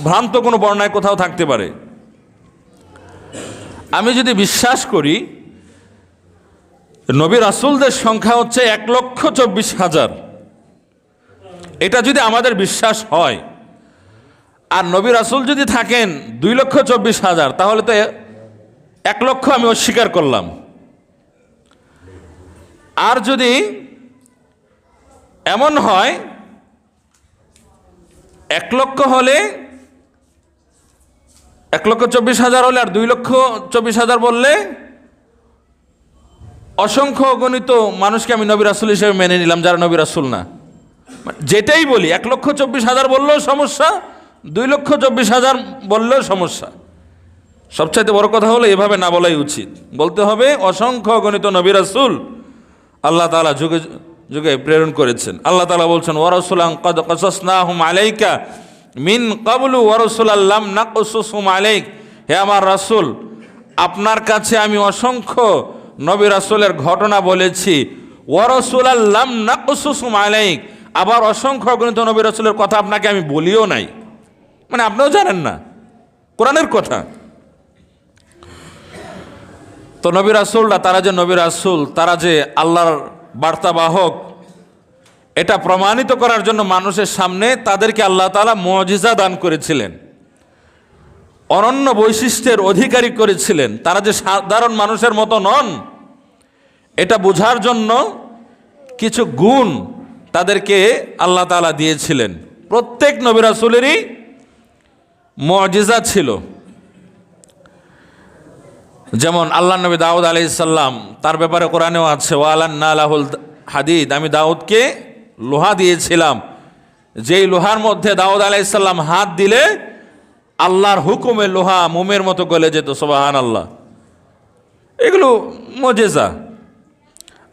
ভ্রান্ত কোনো বর্ণায় কোথাও থাকতে পারে। আমি যদি বিশ্বাস করি নবী রাসূলদের সংখ্যা হচ্ছে 1,24,000, এটা যদি আমাদের বিশ্বাস হয়, আর নবী রাসূল যদি থাকেন 2,24,000, তাহলে তো 1 লক্ষ আমি অস্বীকার করলাম। আর যদি এমন হয় 1 লক্ষ হলে 1,24,000 হলে, আর 2,24,000 বললে অসংখ্য অগণিত মানুষকে আমি নবী রাসূল হিসেবে মেনে নিলাম যারা নবী রাসূল না। যেটাই বলি 1,24,000 বললেও সমস্যা, 2,24,000 বললেও সমস্যা। সবচাইতে বড় কথা হলো এভাবে না বলাই উচিত, বলতে হবে অসংখ্য অগণিত নবী রাসূল আল্লাহ তাআলা যুগে যুগে প্রেরণ করেছেন। আল্লাহ তাআলা বলছেন ওয়া রাসূলান ক্বাদ কাসাসনাহুম আলাইকা মিন ক্বাবলু ওয়া রাসূলান লাম নাকসুসহুম আলাইক, হে আমার রাসূল আপনার কাছে আমি অসংখ্য নবী রাসূলের ঘটনা বলেছি, ওয়া রাসূলান লাম নাকসুসহুম আলাইক, আবার অসংখ্য অগণিত নবী রাসূলের কথা আপনাকে আমি বলিও নাই, মানে আপনিও জানেন না, কোরআনের কথা। তো নবী রাসূলরা, তারা যে নবী রাসূল, তারা যে আল্লাহর বার্তাবাহক, এটা প্রমাণিত করার জন্য মানুষের সামনে তাদেরকে আল্লাহ তাআলা মুজিজা দান করেছিলেন, অনন্য বৈশিষ্ট্যের অধিকারী করেছিলেন। তারা যে সাধারণ মানুষের মতো নন, এটা বোঝার জন্য কিছু গুণ তাদেরকে আল্লাহ তাআলা দিয়েছিলেন। প্রত্যেক নবী রাসূলেরই মুজিজা ছিল। যেমন আল্লাহ নবী দাউদ আলাইহিস সালাম, তার ব্যাপারে কোরআনেও আছে ওয়া আলান্না লাহুল হাদিদ, আমি দাউদকে লোহা দিয়েছিলাম, যেই লোহার মধ্যে দাউদ আলাইহিস সালাম হাত দিলে আল্লাহর হুকুমে লোহা মোমের মতো গলে যেত। সুবহানাল্লাহ, এগুলো মুজিজা।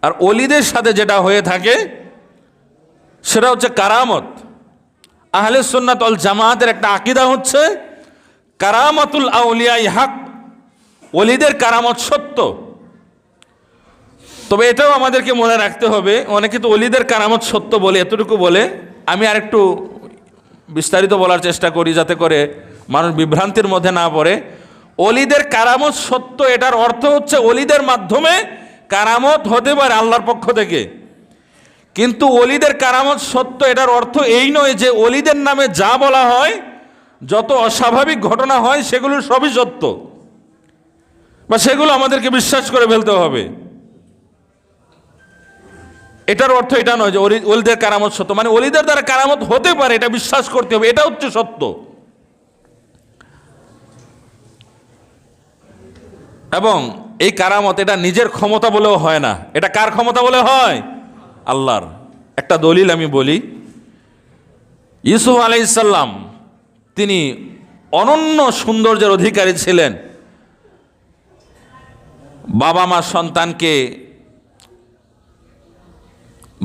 আর ওলিদের সাথে যেটা হয়ে থাকে সেটা হচ্ছে কারামত। আহলে সুন্নাত ওয়াল জামাতের একটা আকীদা হচ্ছে কারামাতুল আউলিয়াই হক, ওলিদের কারামত সত্য। তবে এটাও আমাদেরকে মনে রাখতে হবে, অনেকে তো ওলিদের কারামত সত্য বলে, এতটুকু বলে। আমি আর একটু বিস্তারিত বলার চেষ্টা করি যাতে করে মানুষ বিভ্রান্তির মধ্যে না পড়ে। ওলিদের কারামত সত্য, এটার অর্থ হচ্ছে ওলিদের মাধ্যমে কারামত হতে পারে আল্লাহর পক্ষ থেকে, কিন্তু ওলিদের কারামত সত্য এটার অর্থ এই নয় যে ওলিদের নামে যা বলা হয়, যত অস্বাভাবিক ঘটনা হয় সেগুলো সবই সত্য, বা সেগুলো আমাদেরকে বিশ্বাস করে ফেলতে হবে। এটার অর্থ এটা নয় যে ওলিদের কারামত সত্য, মানে ওলিদের দ্বারা কারামত হতে পারে এটা বিশ্বাস করতে হবে, এটা হচ্ছে সত্য। এবং এই কারামত এটা নিজের ক্ষমতা বলেও হয় না, এটা কার ক্ষমতা বলে হয়? আল্লাহর। একটা দলিল আমি বলি, ইউসুফ আলাইহিস সালাম তিনি অনন্য সৌন্দর্যের অধিকারী ছিলেন। বাবা মা সন্তানকে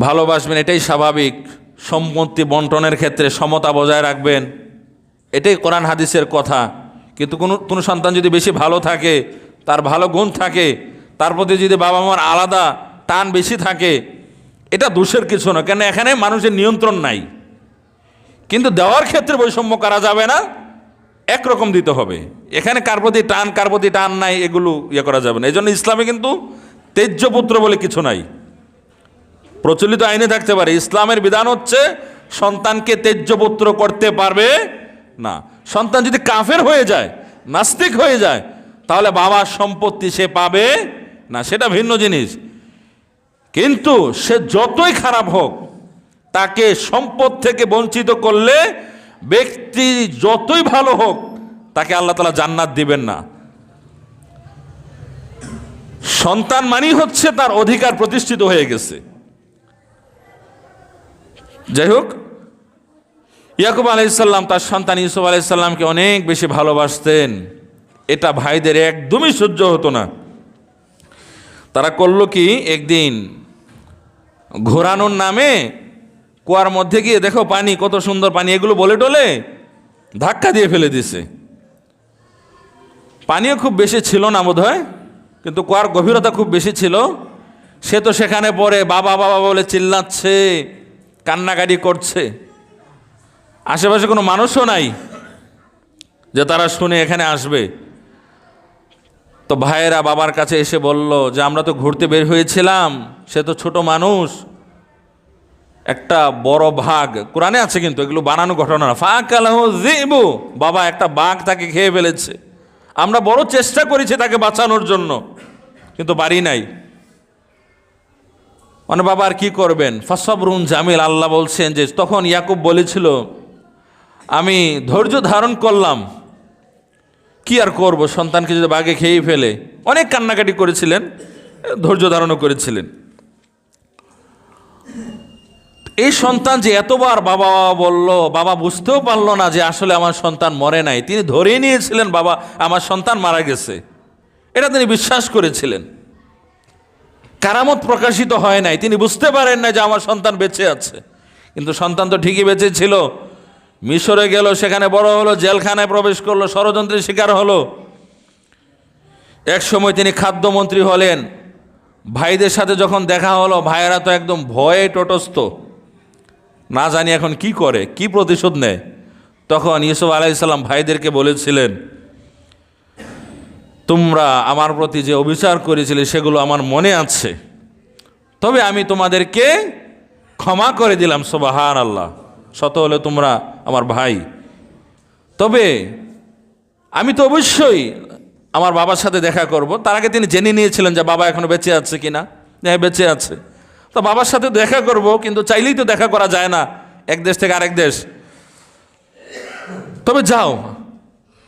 ভালোবাসবেন, এটাই স্বাভাবিক। সম্পত্তি বন্টনের ক্ষেত্রে সমতা বজায় রাখবেন, এটাই কোরআন হাদিসের কথা। কিন্তু কোনো সন্তান যদি বেশি ভালো থাকে, তার ভালো গুণ থাকে, তার প্রতি যদি বাবা মার আলাদা টান বেশি থাকে, এটা দোষের কিছু না, কেন এখানে মানুষের নিয়ন্ত্রণ নাই। কিন্তু দেওয়ার ক্ষেত্রে বৈষম্য করা যাবে না, একরকম দিতে হবে। এখানে কার প্রতি টান নাই, এগুলো করা যাবে না। এই জন্য ইসলামে কিন্তু তেজ্য পুত্র বলে কিছু নাই। প্রচলিত আইনে থাকতে পারে, ইসলামের বিধান হচ্ছে সন্তানকে তেজ্য পুত্র করতে পারবে না। সন্তান যদি কাফের হয়ে যায়, নাস্তিক হয়ে যায়, তাহলে বাবার সম্পত্তি সে পাবে না, সেটা ভিন্ন জিনিস। কিন্তু সে যতই খারাপ হোক, তাকে সম্পদ থেকে বঞ্চিত করলে, ব্যক্তি যতই ভালো হোক, তাকে আল্লাহ তাআলা জান্নাত দিবেন না। সন্তান মানেই হচ্ছে তার অধিকার প্রতিষ্ঠিত হয়ে গেছে। যাই হোক, ইয়াকুব আলাইহিস সালাম তার সন্তান ইউসুফ আলাইহিস সালামকে অনেক বেশি ভালোবাসতেন। এটা ভাইদের একদমই সহ্য হতো না। তারা করলো কি, একদিন ঘোরানোর নামে কুয়ার মধ্যে গিয়ে, দেখো পানি কত সুন্দর পানি, এগুলো বলে টলে ধাক্কা দিয়ে ফেলে দিছে। পানিও খুব বেশি ছিল না বোধ হয়, কিন্তু কুয়ার গভীরতা খুব বেশি ছিল। সে তো সেখানে পড়ে বাবা বাবা বলে চিল্লাচ্ছে, কান্নাকাটি করছে। আশেপাশে কোনো মানুষও নাই যে তারা শুনে এখানে আসবে। তো ভাইয়েরা বাবার কাছে এসে বলল যে আমরা তো ঘুরতে বের হয়েছিলাম, সে তো ছোট মানুষ, একটা বড় বাঘ, কোরআনে আছে কিন্তু এগুলো বানানো ঘটনা না, ফাকালাহু যিবু, বাবা একটা বাঘ তাকে খেয়ে ফেলেছে। আমরা বড় চেষ্টা করেছি তাকে বাঁচানোর জন্য, কিন্তু পারি নাই। মানে বাবা আর কি করবেন, ফাসবরুন জামিল। আল্লাহ বলছেন যে তখন ইয়াকুব বলেছিল আমি ধৈর্য ধারণ করলাম, কি আর করব, সন্তানকে যদি বাঘে খেয়ে ফেলে। অনেক কান্নাকাটি করেছিলেন, ধৈর্য ধারণও করেছিলেন। এই সন্তান যে এতবার বাবা বাবা বলল, বাবা বুঝতেও পারলো না যে আসলে আমার সন্তান মরে নাই। তিনি ধরেই নিয়েছিলেন বাবা আমার সন্তান মারা গেছে, এটা তিনি বিশ্বাস করেছিলেন। কারামত প্রকাশিত হয় নাই, তিনি বুঝতে পারেন না যে আমার সন্তান বেঁচে আছে। কিন্তু সন্তান তো ঠিকই বেঁচে ছিল। মিশরে গেল, সেখানে বড় হলো, জেলখানায় প্রবেশ করলো, ষড়যন্ত্রের শিকার হলো। এক সময় তিনি খাদ্যমন্ত্রী হলেন। ভাইদের সাথে যখন দেখা হলো, ভাইয়েরা তো একদম ভয়ে তটস্থ, না জানি এখন কি করে, কি প্রতিশোধ নেয়। তখন ইউসুফ আলাইহিস সালাম ভাইদেরকে বলেছিলেন, তোমরা আমার প্রতি যে অবিচার করেছিলে সেগুলো আমার মনে আছে, তবে আমি তোমাদেরকে ক্ষমা করে দিলাম। সুবহানাল্লাহ, শত হলে তোমরা আমার ভাই। তবে আমি তো অবশ্যই আমার বাবার সাথে দেখা করব। তার আগে তিনি জেনে নিয়েছিলেন যে বাবা এখনো বেঁচে আছে কিনা। হ্যাঁ, বেঁচে আছে। তো বাবার সাথে দেখা করব, কিন্তু চাইলেই তো দেখা করা যায় না, এক দেশ থেকে আরেক দেশ। তবে যাও,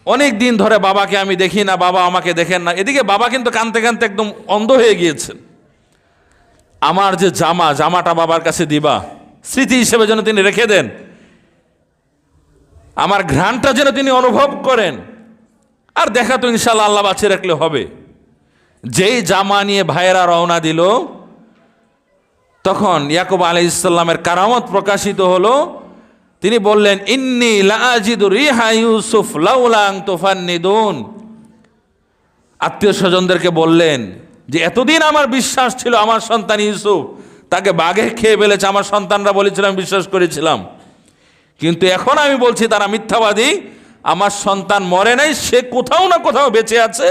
অনেক দিন ধরে বাবাকে আমি দেখি না, বাবা আমাকে দেখেন না। এদিকে বাবা কিন্তু কাঁদতে কাঁদতে একদম অন্ধ হয়ে গিয়েছেন। আমার যে জামাটা বাবার কাছে দিবা, স্মৃতি হিসেবে যেন তিনি রেখে দেন, আমার ঘ্রাণটা যেন তিনি অনুভব করেন। আর দেখা তো ইনশাআল্লাহ আল্লাহ বাঁচিয়ে রাখলে হবে। যেই জামা নিয়ে ভাইয়েরা রওনা দিল, তখন ইয়াকুব আলাইহিস সালামের কারামত প্রকাশিত হলো। তিনি বললেন, ইন্নী লাআজিদু রিহা ইউসুফ লাউলা আন তুফান্নিদুন। আত্মীয় স্বজনদেরকে বললেন যে এতদিন আমার বিশ্বাস ছিল আমার সন্তান ইউসুফ তাকে বাঘে খেয়ে ফেলেছে, আমার সন্তানরা বলেছিলাম, বিশ্বাস করেছিলাম, কিন্তু এখন আমি বলছি তারা মিথ্যাবাদী। আমার সন্তান মরে নাই, সে কোথাও না কোথাও বেঁচে আছে,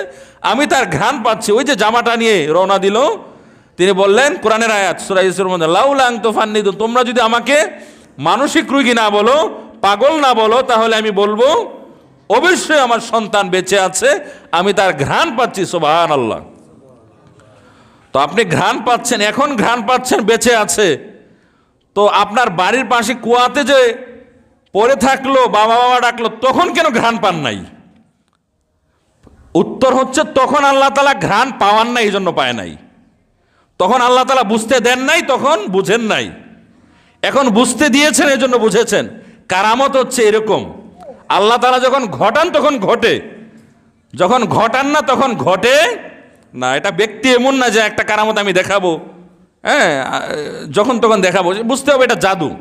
আমি তার ঘ্রাণ পাচ্ছি। ওই যে জামাটা নিয়ে রওনা দিল, তিনি বললেন, কোরআনের আয়াত সূরা ইউসুফের মধ্যে, লাউলা আন তুফান্নিদুন, তোমরা যদি আমাকে মানসিক রোগী না বলো, পাগল না বলো, তাহলে আমি বলবো অবশ্যই আমার সন্তান বেঁচে আছে, আমি তার ঘ্রাণ পাচ্ছি। সুবহানাল্লাহ। তো আপনি ঘ্রাণ পাচ্ছেন, এখন ঘ্রাণ পাচ্ছেন, বেঁচে আছে। তো আপনার বাড়ির পাশে কুয়াতে যে পড়ে থাকলো, বাবা বাবা ডাকলো, তখন কেন ঘ্রাণ পান নাই? উত্তর হচ্ছে তখন আল্লাহ তাআলা ঘ্রাণ পাওয়ান নাই, এই জন্য পায় নাই। তখন আল্লাহ তাআলা বুঝতে দেন নাই, তখন বুঝেন নাই। এখন বুঝতে দিয়েছেন, এই জন্য বুঝেছেন। কারামত হচ্ছে এরকম, আল্লাহ তাআলা যখন ঘটান তখন ঘটে, যখন ঘটান না তখন ঘটে না। এটা ব্যক্তি এমন না যে একটা কারামত আমি দেখাবো, হ্যাঁ, যখন তখন দেখাবো। বুঝতে হবে এটা জাদু।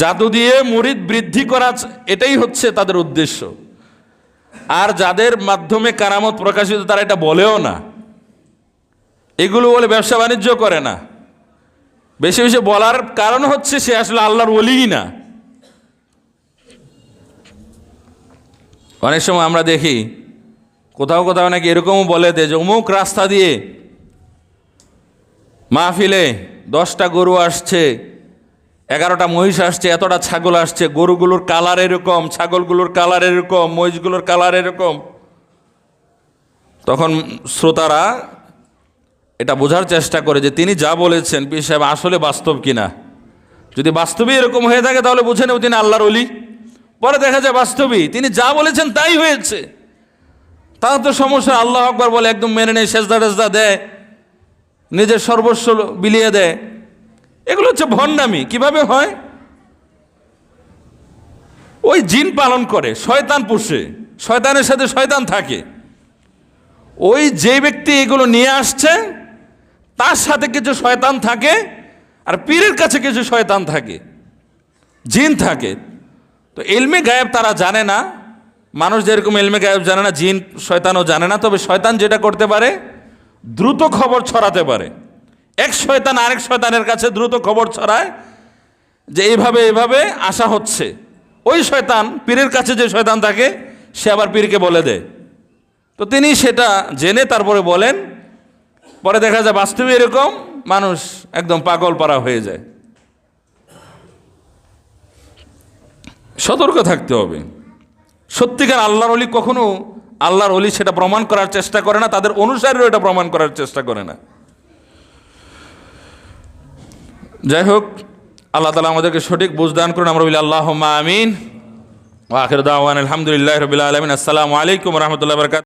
জাদু দিয়ে মুরিদ বৃদ্ধি করা, এটাই হচ্ছে তাদের উদ্দেশ্য। আর যাদের মাধ্যমে কারামত প্রকাশিত তারা এটা বলেও না, এগুলো বলে ব্যবসা বাণিজ্য করে না। বেশি বেশি বলার কারণ হচ্ছে সে আসলে আল্লাহর ওলিই না। অনেক সময় আমরা দেখি কোথাও কোথাও নাকি এরকমও বলে দেয় যে অমুক রাস্তা দিয়ে মাহফিলে 10টা গরু আসছে, 11টা মহিষ আসছে, এতটা ছাগল আসছে, গরুগুলোর কালার এরকম, ছাগলগুলোর কালার এরকম, মহিষগুলোর কালার এরকম। তখন শ্রোতারা এটা বোঝার চেষ্টা করে যে তিনি যা বলেছেন পীর সাহেব আসলে বাস্তব কিনা। যদি বাস্তবেই এরকম হয়ে থাকে তাহলে বুঝে নেব তিনি আল্লাহর ওলি। পরে দেখা যায় বাস্তবেই তিনি যা বলেছেন তাই হয়েছে, তার তো সমস্যা। আল্লাহ আকবার বলে একদম মেনে নেয়, সেজদা টেজদা দেয়, নিজের সর্বস্ব বিলিয়ে দেয়। এগুলো হচ্ছে ভণ্ডামি। কিভাবে হয়? ওই জিন পালন করে, শয়তান পুষে, শয়তানের সাথে শয়তান থাকে। ওই যে ব্যক্তি এগুলো নিয়ে আসছে তার সাথে কিছু শয়তান থাকে, আর পীরের কাছে কিছু শয়তান থাকে, জিন থাকে। তো ইলমে গায়েব তারা জানে না, মানুষ যেরকম ইলমে গায়েব জানে না, জিন শয়তানও জানে না। তবে শয়তান যেটা করতে পারে, দ্রুত খবর ছড়াতে পারে। এক শয়তান আরেক শয়তানের কাছে দ্রুত খবর ছড়ায় যে এইভাবে এইভাবে আসা হচ্ছে। ওই শয়তান পীরের কাছে যে শয়তান থাকে সে আবার পীরকে বলে দেয়। তো তিনি সেটা জেনে তারপরে বলেন, পরে দেখা যায় বাস্তবে এরকম মানুষ একদম পাগল পারা হয়ে যায়। সতর্ক থাকতে হবে। সত্যিকার আল্লাহর ওলি কখনো আল্লাহর ওলি সেটা প্রমাণ করার চেষ্টা করে না, তাদের অনুসারীরাও এটা প্রমাণ করার চেষ্টা করে না। যাই হোক, আল্লাহ তাআলা আমাদেরকে সঠিক বুঝ দান করুন। আমরা বলি আল্লাহুম্মা আমিন। ওয়া আখিরু দাওয়ানা আলহামদুলিল্লাহি রাব্বিল আলামিন। আসসালামু আলাইকুম ওয়া রাহমাতুল্লাহি ওয়া বারাকাতুহু।